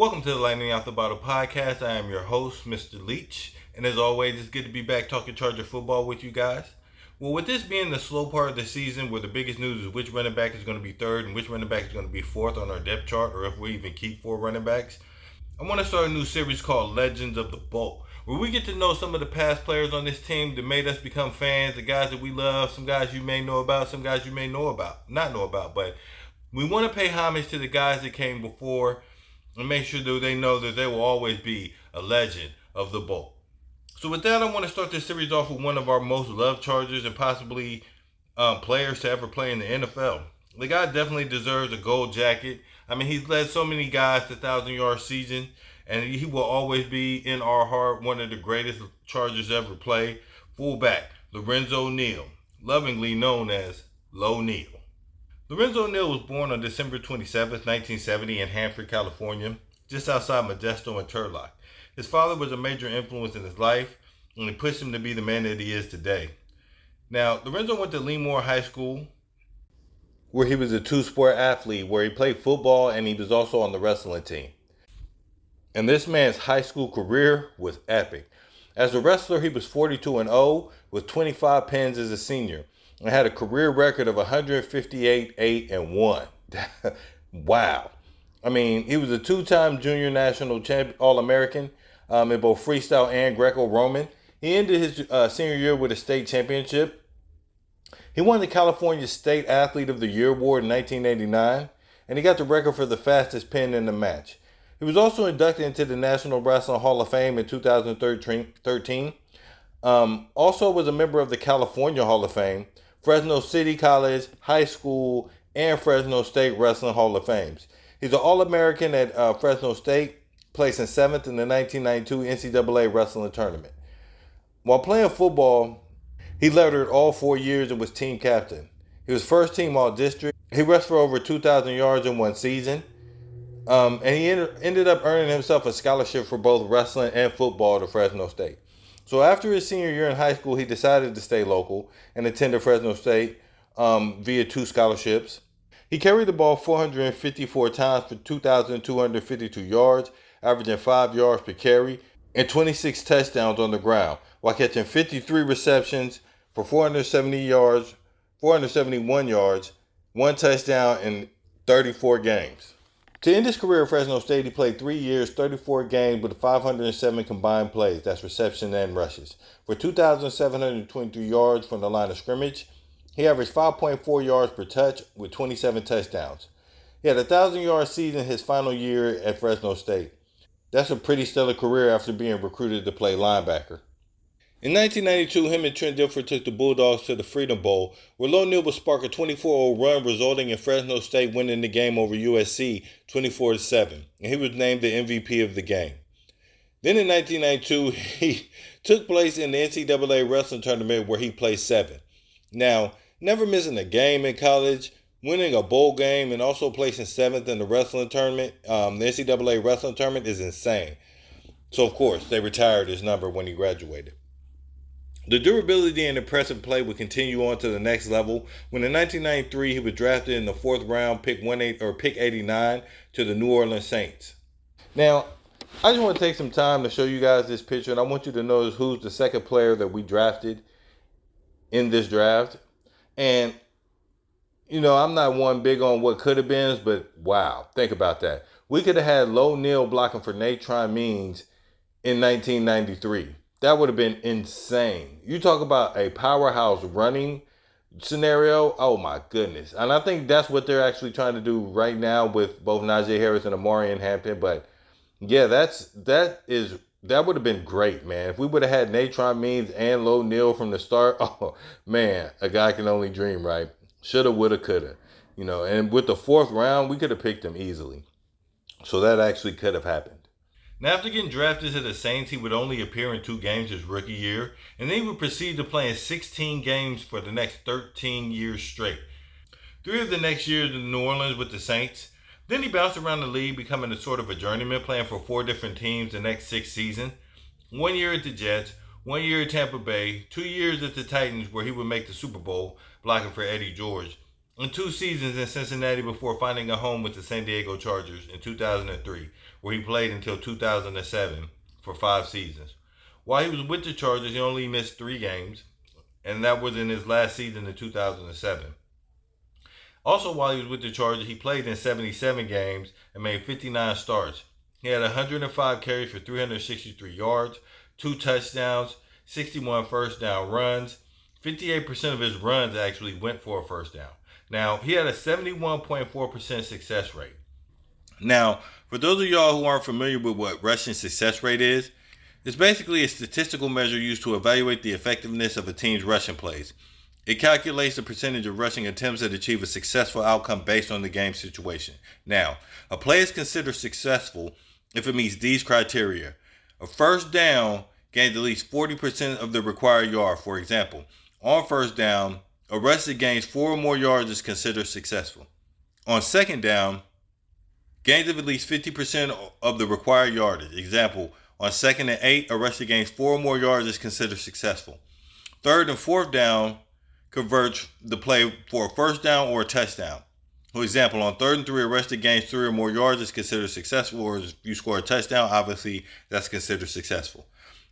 Welcome to the Lightning Out the Bottle podcast. I am your host, Mr. Leach, and as always, it's good to be back talking Charger football with you guys. Well, with this being the slow part of the season where the biggest news is which running back is going to be third and which running back is going to be fourth on our depth chart, or if we even keep four running backs, I want to start a new series called Legends of the Bowl, where we get to know some of the past players on this team that made us become fans, the guys that we love, some guys you may know about, some guys you may not know about, but we want to pay homage to the guys that came before and make sure that they know that they will always be a legend of the bowl. So with that, I want to start this series off with one of our most loved Chargers and possibly players to ever play in the NFL. The guy definitely deserves a gold jacket. I mean, he's led so many guys to 1,000-yard season, and he will always be in our heart one of the greatest Chargers ever play. Fullback Lorenzo Neal, lovingly known as Lo Neal. Lorenzo Neal was born on December 27, 1970 in Hanford, California, just outside Modesto and Turlock. His father was a major influence in his life, and he pushed him to be the man that he is today. Now, Lorenzo went to Lemoore High School, where he was a two-sport athlete, where he played football and he was also on the wrestling team. And this man's high school career was epic. As a wrestler, he was 42-0 with 25 pins as a senior, and had a career record of 158-8-1. Wow. I mean, he was a two-time junior national All-American in both freestyle and Greco-Roman. He ended his senior year with a state championship. He won the California State Athlete of the Year award in 1989, and he got the record for the fastest pin in the match. He was also inducted into the National Wrestling Hall of Fame in 2013. Also was a member of the California Hall of Fame, Fresno City College, High School, and Fresno State Wrestling Hall of Fames. He's an All-American at Fresno State, placing 7th in the 1992 NCAA Wrestling Tournament. While playing football, he lettered all 4 years and was team captain. He was first team All-District. He rushed for over 2,000 yards in one season. And he ended up earning himself a scholarship for both wrestling and football to Fresno State. So after his senior year in high school, he decided to stay local and attended Fresno State via 2 scholarships. He carried the ball 454 times for 2,252 yards, averaging 5 yards per carry, and 26 touchdowns on the ground, while catching 53 receptions for 471 yards, 1 touchdown in 34 games. To end his career at Fresno State, he played 3 years, 34 games with 507 combined plays, that's reception and rushes, for 2,723 yards from the line of scrimmage. He averaged 5.4 yards per touch with 27 touchdowns. He had a 1,000-yard season his final year at Fresno State. That's a pretty stellar career after being recruited to play linebacker. In 1992, him and Trent Dilfer took the Bulldogs to the Freedom Bowl, where Lo Neal would spark a 24-0 run, resulting in Fresno State winning the game over USC 24-7, and he was named the MVP of the game. Then in 1992, he took place in the NCAA Wrestling Tournament, where he placed 7th. Now, never missing a game in college, winning a bowl game, and also placing 7th in the wrestling tournament, the NCAA Wrestling Tournament, is insane. So, of course, they retired his number when he graduated. The durability and impressive play would continue on to the next level when in 1993 he was drafted in the 4th round, pick 89 to the New Orleans Saints. Now, I just want to take some time to show you guys this picture, and I want you to notice who's the second player that we drafted in this draft. And, you know, I'm not one big on what could have been, but wow, think about that. We could have had Lo Neal blocking for Natron Means in 1993. That would have been insane. You talk about a powerhouse running scenario. Oh my goodness. And I think that's what they're actually trying to do right now with both Najee Harris and Amari Hampton. But yeah, that would have been great, man. If we would have had Natron Means and Lo Neal from the start, oh man, a guy can only dream, right? Shoulda, woulda, coulda. You know, and with the 4th round, we could have picked him easily. So that actually could have happened. Now, after getting drafted to the Saints, he would only appear in 2 games his rookie year, and then he would proceed to play in 16 games for the next 13 years straight. 3 of the next years in New Orleans with the Saints. Then he bounced around the league, becoming a sort of a journeyman, playing for 4 different teams the next 6 seasons. 1 year at the Jets, 1 year at Tampa Bay, 2 years at the Titans, where he would make the Super Bowl, blocking for Eddie George, and 2 seasons in Cincinnati before finding a home with the San Diego Chargers in 2003, where he played until 2007 for 5 seasons. While he was with the Chargers, he only missed 3 games, and that was in his last season in 2007. Also, while he was with the Chargers, he played in 77 games and made 59 starts. He had 105 carries for 363 yards, 2 touchdowns, 61 first down runs. 58% of his runs actually went for a first down. Now, he had a 71.4% success rate. Now, for those of y'all who aren't familiar with what rushing success rate is, it's basically a statistical measure used to evaluate the effectiveness of a team's rushing plays. It calculates the percentage of rushing attempts that achieve a successful outcome based on the game situation. Now, a play is considered successful if it meets these criteria. A first down gains at least 40% of the required yard. For example, on first down, a rush that gains 4 or more yards is considered successful. On second down, gains of at least 50% of the required yardage. Example, on second and 8, a rush that gains 4 or more yards is considered successful. Third and fourth down converts the play for a first down or a touchdown. For example, on third and 3, a rush that gains 3 or more yards is considered successful, or if you score a touchdown, obviously that's considered successful.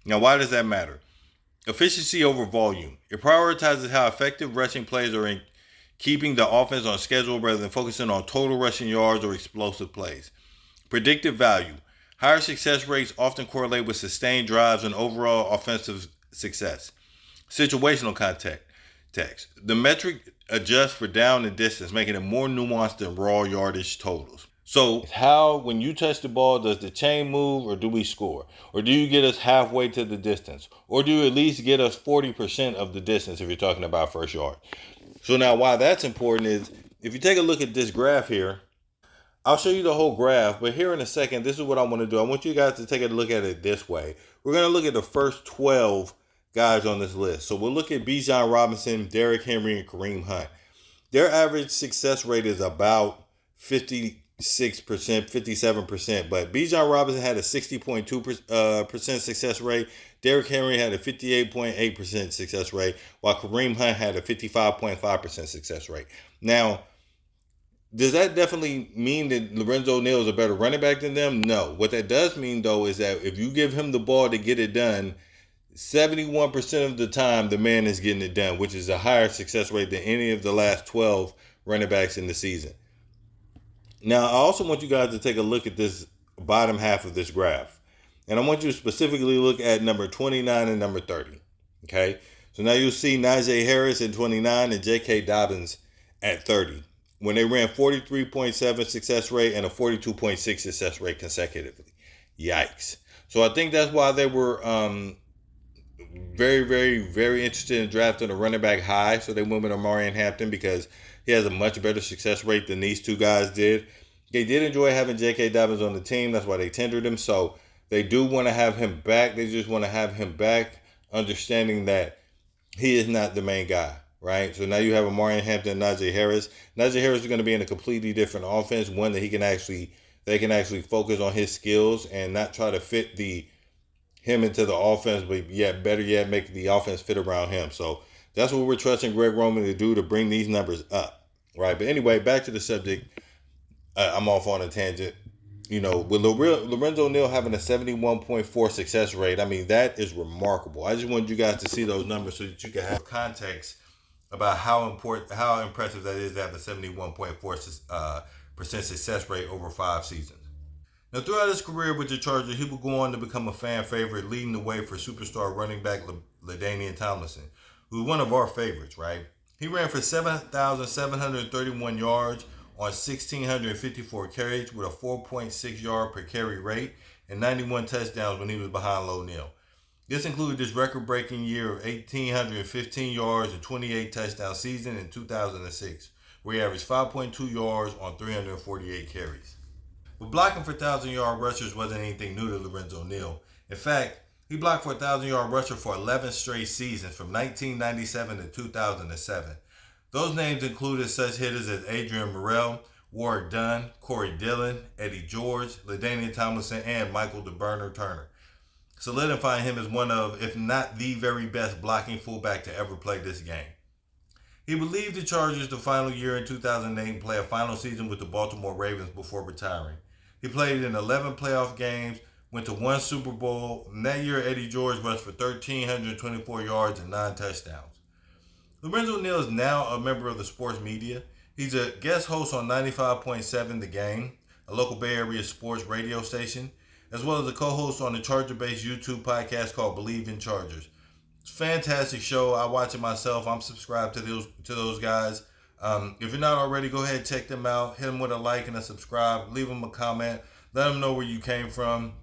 Now, why does that matter? Efficiency over volume. It prioritizes how effective rushing plays are in keeping the offense on schedule rather than focusing on total rushing yards or explosive plays. Predictive value. Higher success rates often correlate with sustained drives and overall offensive success. Situational context. The metric adjusts for down and distance, making it more nuanced than raw yardage totals. So, how, when you touch the ball, does the chain move or do we score? Or do you get us halfway to the distance? Or do you at least get us 40% of the distance if you're talking about first yard? So, now why that's important is if you take a look at this graph here, I'll show you the whole graph, but here in a second, this is what I want to do. I want you guys to take a look at it this way. We're going to look at the first 12 guys on this list. So we'll look at Bijan Robinson, Derrick Henry, and Kareem Hunt. Their average success rate is about 56%, 57%. But Bijan Robinson had a 60.2% success rate. Derrick Henry had a 58.8% success rate, while Kareem Hunt had a 55.5% success rate. Now, does that definitely mean that Lorenzo Neal is a better running back than them? No. What that does mean, though, is that if you give him the ball to get it done, 71% of the time, the man is getting it done, which is a higher success rate than any of the last 12 running backs in the season. Now, I also want you guys to take a look at this bottom half of this graph. And I want you to specifically look at number 29 and number 30. Okay? So now you'll see Najee Harris at 29 and J.K. Dobbins at 30. When they ran 43.7 success rate and a 42.6 success rate consecutively. Yikes. So I think that's why they were very, very, very interested in drafting a running back high. So they went with Omarion Hampton because he has a much better success rate than these two guys did. They did enjoy having J.K. Dobbins on the team. That's why they tendered him. So they do want to have him back. They just want to have him back, understanding that he is not the main guy, right? So now you have Omarion Hampton and Najee Harris. Najee Harris is going to be in a completely different offense, one that they can actually focus on his skills and not try to fit him into the offense, but better yet, make the offense fit around him. So that's what we're trusting Greg Roman to do to bring these numbers up, right? But anyway, back to the subject. I'm off on a tangent. You know, with Lorenzo Neal having a 71.4 success rate, I mean, that is remarkable. I just wanted you guys to see those numbers so that you can have context about how impressive that is to have a 71.4% success rate over 5 seasons. Now, throughout his career with the Chargers, he would go on to become a fan favorite, leading the way for superstar running back LaDainian Tomlinson, who's one of our favorites, right? He ran for 7,731 yards on 1,654 carries with a 4.6 yard per carry rate and 91 touchdowns when he was behind Lo Neal. This included his record-breaking year of 1,815 yards and 28 touchdown season in 2006, where he averaged 5.2 yards on 348 carries. But blocking for 1,000-yard rushers wasn't anything new to Lorenzo Neal. In fact, he blocked for a 1,000-yard rusher for 11 straight seasons from 1997 to 2007. Those names included such hitters as Adrian Morrell, Warrick Dunn, Corey Dillon, Eddie George, LaDainian Tomlinson, and Michael DeBurner Turner, solidifying him as one of, if not the very best blocking fullback to ever play this game. He would leave the Chargers the final year in 2008 and play a final season with the Baltimore Ravens before retiring. He played in 11 playoff games, went to one Super Bowl, and that year Eddie George rushed for 1,324 yards and 9 touchdowns. Lorenzo Neal is now a member of the sports media. He's a guest host on 95.7 The Game, a local Bay Area sports radio station, as well as a co-host on the Charger-based YouTube podcast called Believe in Chargers. It's a fantastic show. I watch it myself. I'm subscribed to those guys. If you're not already, go ahead and check them out. Hit them with a like and a subscribe. Leave them a comment. Let them know where you came from.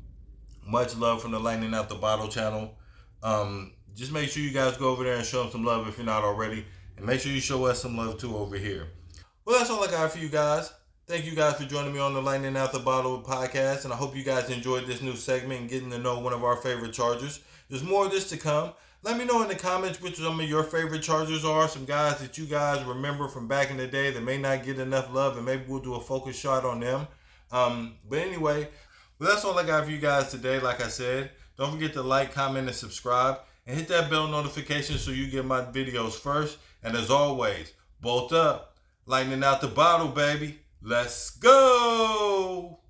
Much love from the Lightning Out the Bottle channel. Just make sure you guys go over there and show them some love if you're not already. And make sure you show us some love too over here. Well, that's all I got for you guys. Thank you guys for joining me on the Lightning Out the Bottle podcast. And I hope you guys enjoyed this new segment and getting to know one of our favorite Chargers. There's more of this to come. Let me know in the comments which some of your favorite Chargers are. Some guys that you guys remember from back in the day that may not get enough love. And maybe we'll do a focus shot on them. But anyway, well, that's all I got for you guys today. Like I said, don't forget to like, comment, and subscribe. And hit that bell notification so you get my videos first. And as always, bolt up. Lightning out the bottle, baby. Let's go.